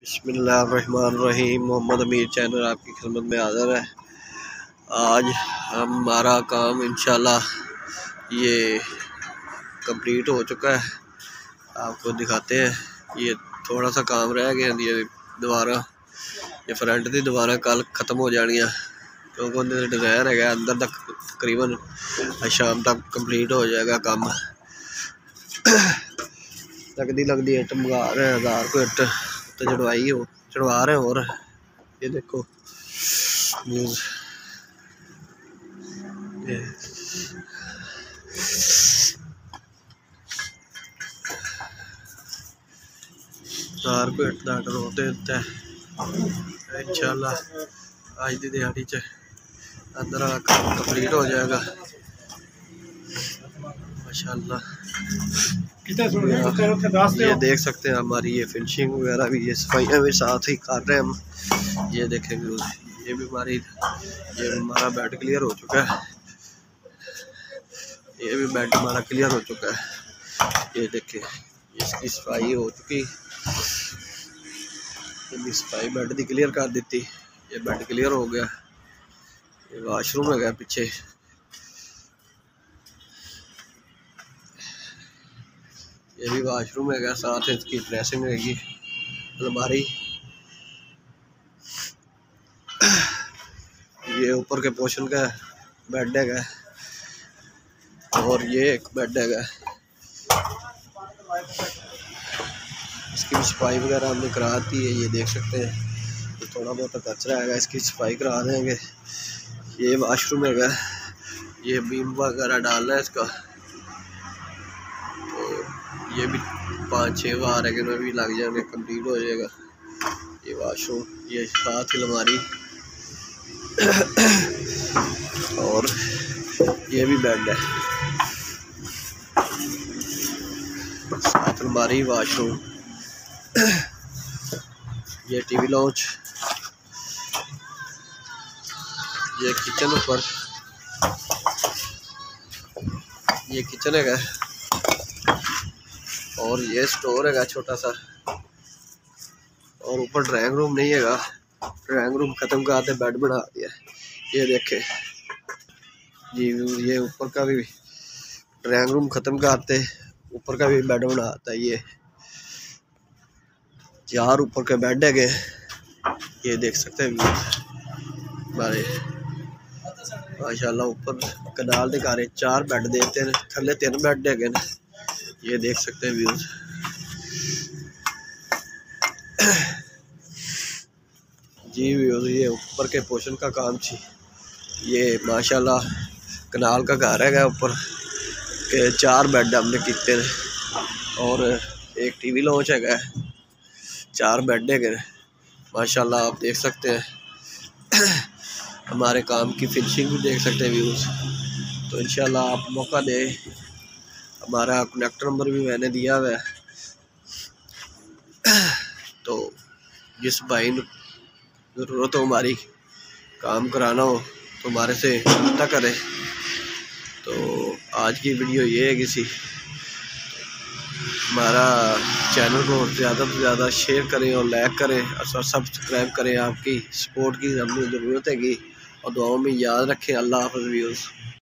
बिस्मिल्लाहिर्रहमानिर्रहीम। मोहम्मद अमीर चैनल आपकी खिदमत में हाज़िर है। आज हमारा काम इंशाल्लाह ये कंप्लीट हो चुका है, आपको दिखाते हैं। ये थोड़ा सा काम रह गया, ये दोबारा ये फ्रंट की दोबारा कल ख़त्म हो जानियाँ, क्योंकि उन्हें डिज़ाइन है अंदर तक तकरीबन शाम तक कंप्लीट हो जाएगा काम। लगती इट मंगा रहे हैं, 1000 को इट तो चढ़वा रहे हैं। और ये देखो न्यूज़, ये तार को इट दा होते इंशाल्लाह आज की दिहाड़ी च अंदर वाला काम कंप्लीट हो जाएगा माशाल्लाह। ये देख सकते हैं हमारी ये फिनिशिंग वगैरह भी, ये सफाइयाँ भी साथ ही कर रहे हैं हम। ये देखेंगे ये भी हमारा बेड क्लियर हो चुका है, ये भी बेड हमारा क्लियर हो चुका है। ये देखिए इसकी सफाई हो चुकी, ये सफाई बेड की क्लियर कर दी, ये बेड क्लियर हो गया। ये वाशरूम है पीछे, ये भी वाशरूम है, साथ इसकी ड्रेसिंग रहेगी, अलमारी। ये ऊपर के पोर्शन का बेड है और ये एक बेड है, इसकी भी सफाई वगैरह हमने करा दी है। ये देख सकते हैं, ये थोड़ा बहुत कचरा है, इसकी सफाई करा देंगे। ये वाशरूम है, ये बीम वगैरह डालना है इसका, ये भी 5-6 बार है कि में भी लग जाएंगे, कंप्लीट हो जाएगा। ये वाशरूम, ये साथ ही अलमारी और ये भी बेड है, साथ अलमारी वाशरूम। ये टीवी लॉन्च, ये किचन ऊपर, ये किचन है और ये स्टोर है छोटा सा, और ऊपर ड्राइंग रूम नहीं है, ड्राइंग रूम ख़त्म करते बेड बना दिया। ये देखे जी, ये ऊपर का भी ड्राइंग रूम ख़त्म करते ऊपर का भी बेड बनाता है। ये 4 ऊपर के बेड है, ये देख सकते हैं हमारे माशाल्लाह। ऊपर कनाल के घर 4 बेड देते हैं, थले 3 बेड है, ये देख सकते हैं व्यूज। जी व्यूज, ये ऊपर के पोर्शन का काम थी। ये माशाल्लाह कनाल का घर है ऊपर के 4 बेड हमने किए और एक टीवी लॉन्च है, 4 बेड है माशाल्लाह। आप देख सकते हैं हमारे काम की फिनिशिंग भी देख सकते हैं व्यूज। तो इंशाल्लाह आप मौका दे, हमारा कनेक्ट नंबर भी मैंने दिया हुआ है, तो जिस भाई ने ज़रूरत हो हमारी काम कराना हो तो हमारे से रब्ता करें। तो आज की वीडियो ये है किसी, हमारा चैनल को ज़्यादा से ज़्यादा शेयर करें और लाइक करें और सब्सक्राइब करें। आपकी सपोर्ट की हमें ज़रूरत है और दुआओं में याद रखें। अल्लाह हाफ़िज़ व्यूज़।